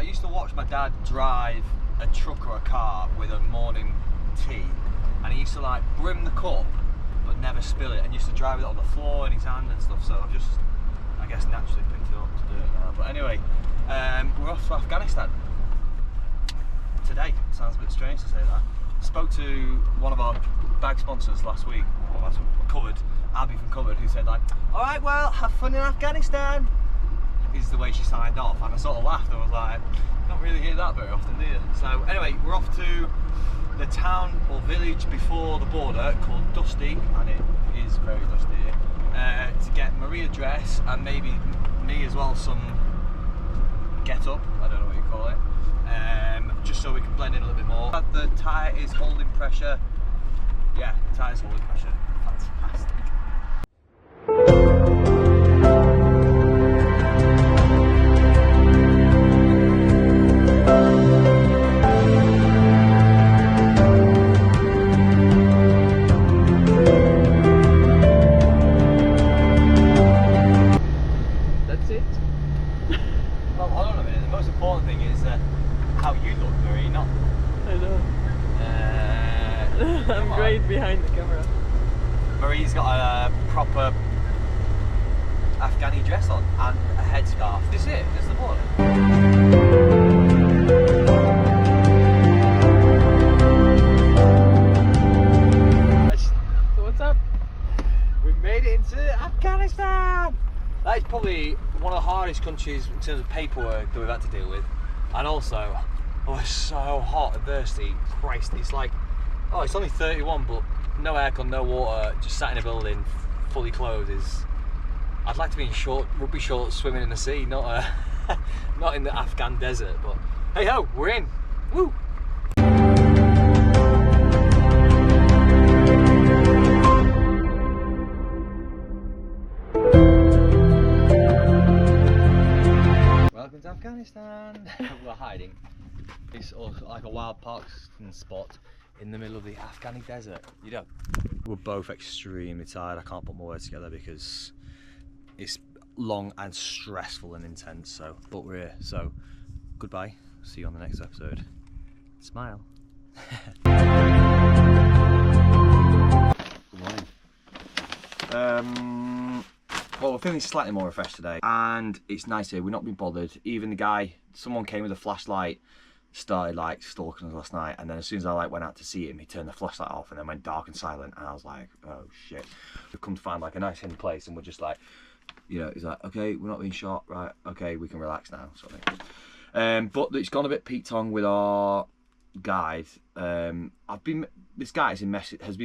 I used to watch my dad drive a truck or a car with a morning tea, and he used to like brim the cup but never spill it, and used to drive it on the floor in his hand and stuff. So I've just, I guess, naturally picked it up to do it now. But anyway, we're off to Afghanistan today. Sounds a bit strange to say that. Spoke to one of our bag sponsors last week, Covered, Abby from Covered, who said like, all right, well, have fun in Afghanistan, is the way she signed off, and I sort of laughed. I was like, don't really hear that very often, do you? So anyway, we're off to the town or village before the border called Dusty, and it is very dusty here, to get Marie a dress and maybe me as well some get up, I don't know what you call it, just so we can blend in a little bit more. The tyre is holding pressure. Yeah, the tyre is holding pressure. Fantastic. That's it? Well, hold on a minute. The most important thing is how you look, Marie, not... I know. I'm great behind the camera. Marie's got a proper Afghani dress on and a headscarf. This is it, this is the border. So what's up? We've made it into Afghanistan! That is probably one of the hardest countries in terms of paperwork that we've had to deal with. And also, oh, it's so hot and thirsty. Christ, it's like, oh, it's only 31, but no aircon, no water, just sat in a building, fully clothed is... I'd like to be in rugby shorts, swimming in the sea, not not in the Afghan desert, but hey ho, we're in! Woo! Welcome to Afghanistan! We're hiding. It's like a wild parking spot in the middle of the Afghani desert. You know, we're both extremely tired. I can't put my words together because it's long and stressful and intense. So, but we're here. So, goodbye. See you on the next episode. Smile. Good morning. Well, we're feeling slightly more refreshed today, and it's nice here. We've not been bothered. Even the guy, someone came with a flashlight, started like stalking us last night, and then as soon as I like went out to see him, he turned the flashlight off and then went dark and silent, and I was like, oh shit. We've come to find like a nice hidden place, and we're just like, you know, he's like, okay, we're not being shot, right, okay, we can relax now, sort of thing. But it's gone a bit peak-tong with our guide. This guy has been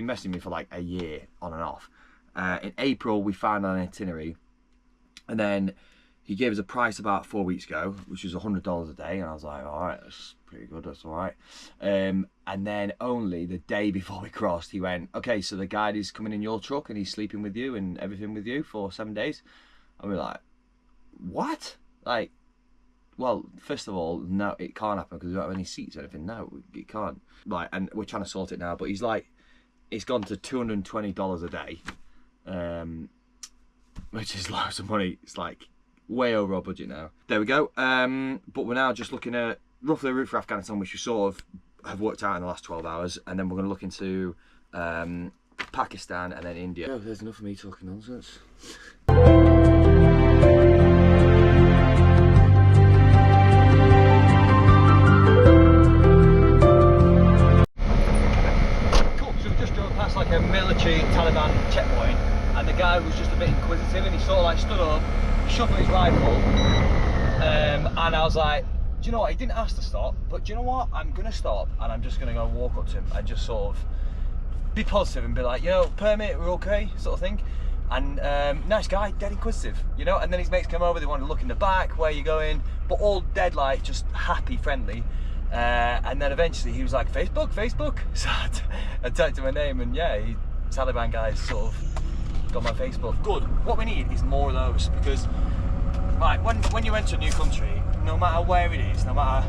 messaging me for like a year on and off. In April we found an itinerary, and then he gave us a price about 4 weeks ago, which was $100 a day, and I was like, all right, that's pretty good, that's all right. And then only the day before we crossed, he went, okay, so the guide is coming in your truck and he's sleeping with you and everything with you for 7 days. And we're like, what? Like, well, first of all, no, it can't happen because we don't have any seats or anything. No, it can't. Like, and we're trying to sort it now, but he's like, it's gone to $220 a day, which is loads of money. It's like way over our budget now. There we go. But we're now just looking at roughly a route for Afghanistan, which we sort of have worked out in the last 12 hours, and then we're going to look into Pakistan and then India. Oh, there's enough of me talking nonsense. Cool, so we just drove past like a military Taliban checkpoint, and the guy was just a bit inquisitive, and he sort of like stood up, shuffled his rifle, and I was like, do you know what, he didn't ask to stop, but do you know what, I'm gonna stop, and I'm just gonna go walk up to him and just sort of be positive and be like, you know, permit, we're okay, sort of thing. And nice guy, dead inquisitive, you know. And then his mates come over, they want to look in the back, where you going, but all dead like just happy, friendly. And then eventually he was like, Facebook. So I typed in my name, and yeah, Taliban guys sort of got my Facebook. Good. What we need is more of those, because right, when you enter a new country, no matter where it is, no matter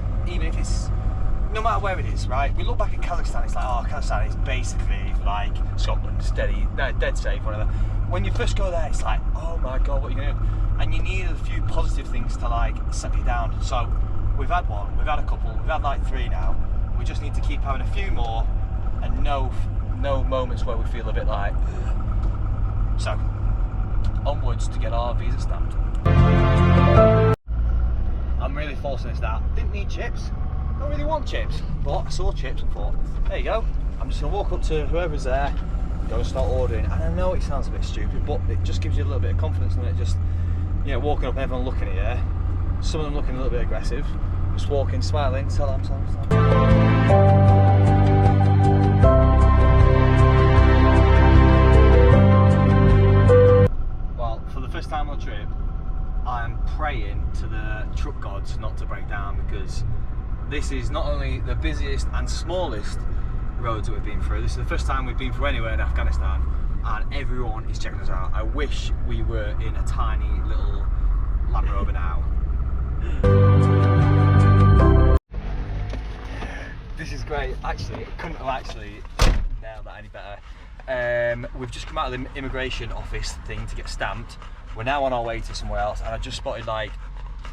where it is, right? We look back at Kazakhstan, it's like, oh, Kazakhstan is basically like Scotland, steady, dead safe, whatever. When you first go there, it's like, oh my god, what are you gonna do? And you need a few positive things to like set you down. So we've had one, we've had a couple, we've had like 3 now. We just need to keep having a few more and no moments where we feel a bit like. So, onwards to get our visa stamped. I'm really forcing this down. Didn't need chips. Don't really want chips, but I saw chips and thought, there you go. I'm just gonna walk up to whoever's there, go and start ordering. And I know it sounds a bit stupid, but it just gives you a little bit of confidence, doesn't it? Just, you know, walking up and everyone looking at you. Some of them looking a little bit aggressive. Just walking, smiling, tell them. Well, for the first time on the trip, I'm praying to the truck gods not to break down, because this is not only the busiest and smallest roads that we've been through, this is the first time we've been through anywhere in Afghanistan, and everyone is checking us out. I wish we were in a tiny little Land Rover now. This is great. Actually, I couldn't have actually nailed that any better. We've just come out of the immigration office thing to get stamped. We're now on our way to somewhere else, and I just spotted like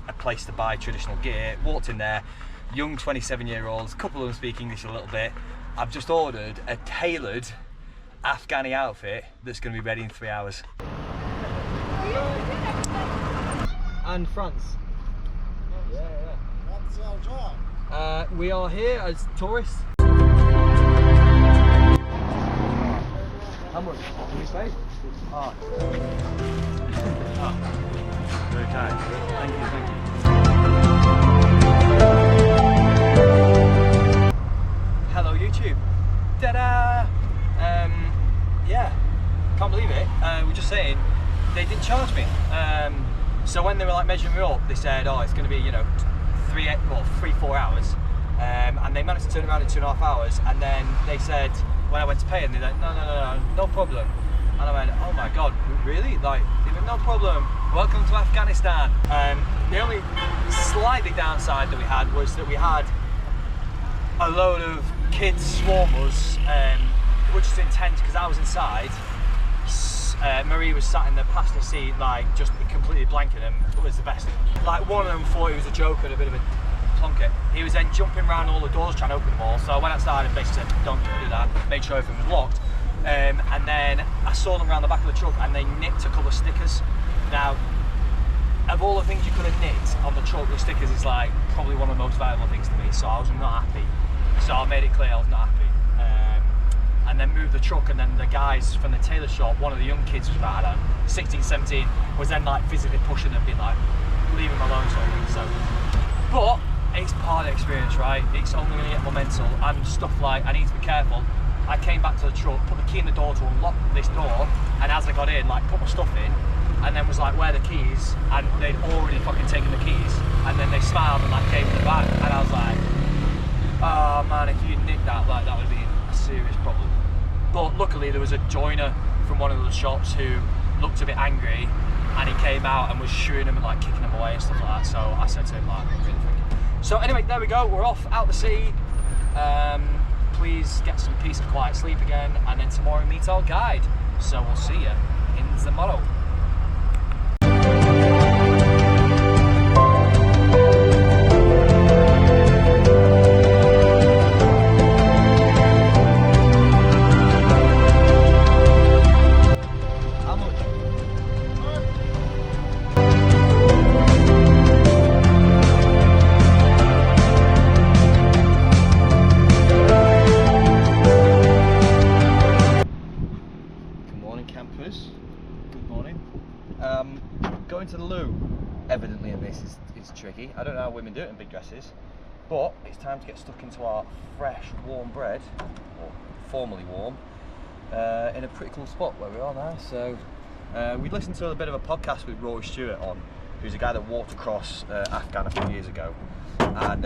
a place to buy traditional gear. Walked in there, young 27-year-olds, a couple of them speak English a little bit. I've just ordered a tailored Afghani outfit that's going to be ready in 3 hours. And France. Yeah. What's your job? We are here as tourists. How much? Can you say? Oh. Very kind. Thank you. Hello YouTube. Ta-da! Yeah, can't believe it. We're just saying they didn't charge me. So when they were like measuring me up, they said, oh, it's going to be, you know, 3-4 hours. And they managed to turn around in 2.5 hours. And then they said, when I went to pay them, they're like, no problem. And I went, oh my God, really? Like, they went, no problem. Welcome to Afghanistan. The only slightly downside that we had was that we had a load of kids swarm us, which is intense because I was inside. Marie was sat in the passenger seat, like just completely blanking him. It was the best. Like one of them thought he was a joke and a bit of a plunket. He was then jumping around all the doors trying to open them all. So I went outside and basically said, don't do that. Made sure everything was locked. And then I saw them around the back of the truck and they nicked a couple of stickers. Now, of all the things you could have nicked on the truck, the stickers is like probably one of the most valuable things to me. So I was not happy. So I made it clear I was not happy. And then moved the truck, and then the guys from the tailor shop, one of the young kids was about, I don't know, 16, 17, was then like physically pushing them, being like, leave him alone sort of thing. So, but it's part of the experience, right? It's only going to get more mental, and stuff like, I need to be careful. I came back to the truck, put the key in the door to unlock this door, and as I got in, like put my stuff in, and then was like, where are the keys? And they'd already fucking taken the keys, and then they smiled and like gave me the bag, and I was like, oh man, if you'd nicked that, like that would be a serious problem. But luckily there was a joiner from one of the shops who looked a bit angry, and he came out and was shooing them and like kicking them away and stuff like that. So I said to him, like, really thank you. So anyway, there we go, we're off out to sea. Please get some peace and quiet sleep again, and then tomorrow meet our guide. So we'll see you in the morrow. Going to the loo, evidently in this is tricky. I don't know how women do it in big dresses, but it's time to get stuck into our fresh, warm bread, or formerly warm, in a pretty cool spot where we are now. So we listened to a bit of a podcast with Rory Stewart on, who's a guy that walked across Afghan a few years ago, and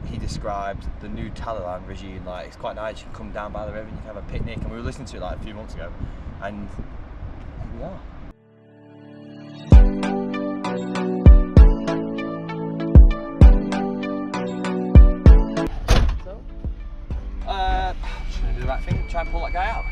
he described the new Taliban regime like it's quite nice. You can come down by the river and you can have a picnic, and we were listening to it like a few months ago, and here we are. Just gonna do the right thing, try and pull that guy out.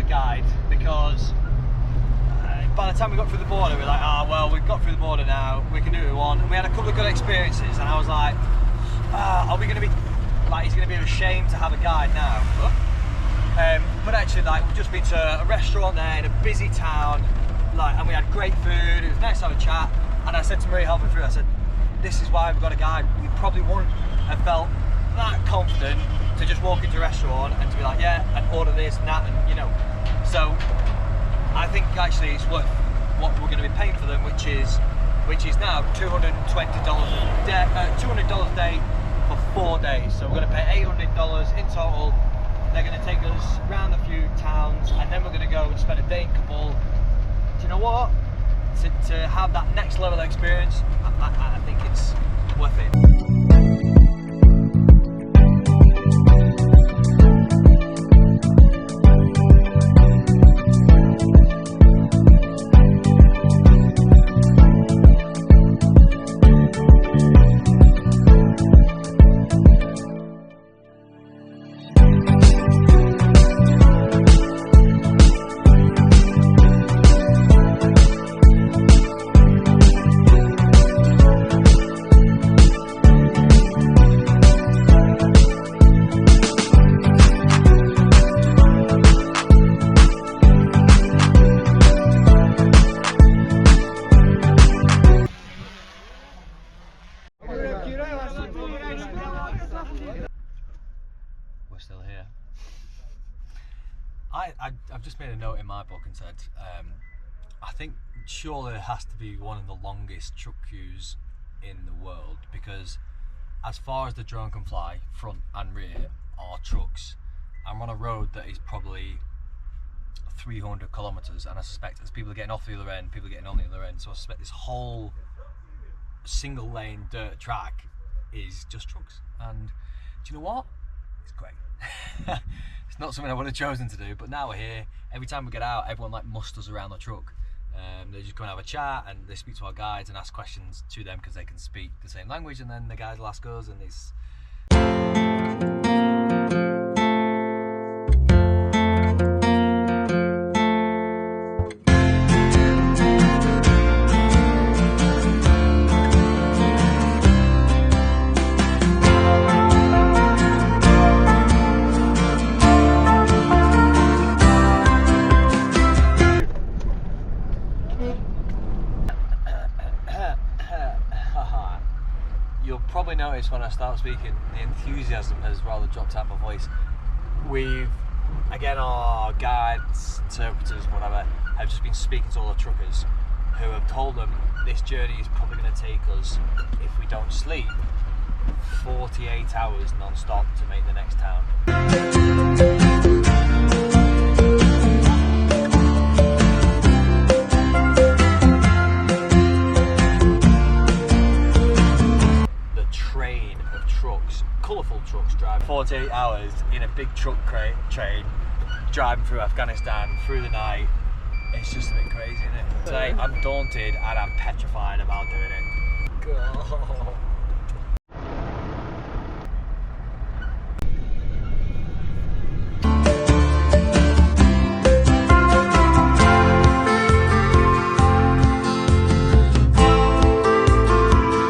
guide because by the time we got through the border, we were like, oh well, we've got through the border now, we can do what we want. And we had a couple of good experiences, and I was like, are we going to be, like, he's going to be ashamed to have a guide now. But actually, like, we've just been to a restaurant there in a busy town, like, and we had great food, it was nice to have a chat. And I said to Marie halfway through, I said, this is why we've got a guide. We probably wouldn't have felt that confident to just walk into a restaurant and to be like, yeah, and order this and that, and you know. So I think actually it's worth what we're going to be paying for them, which is now $220 a day for 4 days. So we're going to pay $800 in total. They're going to take us around a few towns, and then we're going to go and spend a day in Kabul. Do you know what? To have that next level experience, I think it's worth it. We're still here. I've just made a note in my book and said, I think surely there has to be one of the longest truck queues in the world, because as far as the drone can fly, front and rear are trucks. I'm on a road that is probably 300 kilometers, and I suspect as people are getting off the other end, people are getting on the other end, so I suspect this whole single lane dirt track is just trucks. And do you know what? It's great. It's not something I would have chosen to do, but now we're here. Every time we get out, everyone like musters around the truck. They just come and have a chat, and they speak to our guides and ask questions to them because they can speak the same language, and then the guides will ask us, and it's you'll probably notice when I start speaking, the enthusiasm has rather dropped out of my voice. We've, again, our guides, interpreters, whatever, have just been speaking to all the truckers who have told them this journey is probably going to take us, if we don't sleep, 48 hours non-stop to make the next town. Colourful trucks driving 48 hours in a big truck train, driving through Afghanistan through the night. It's just a bit crazy, isn't it? Today I'm daunted and I'm petrified about doing it. God.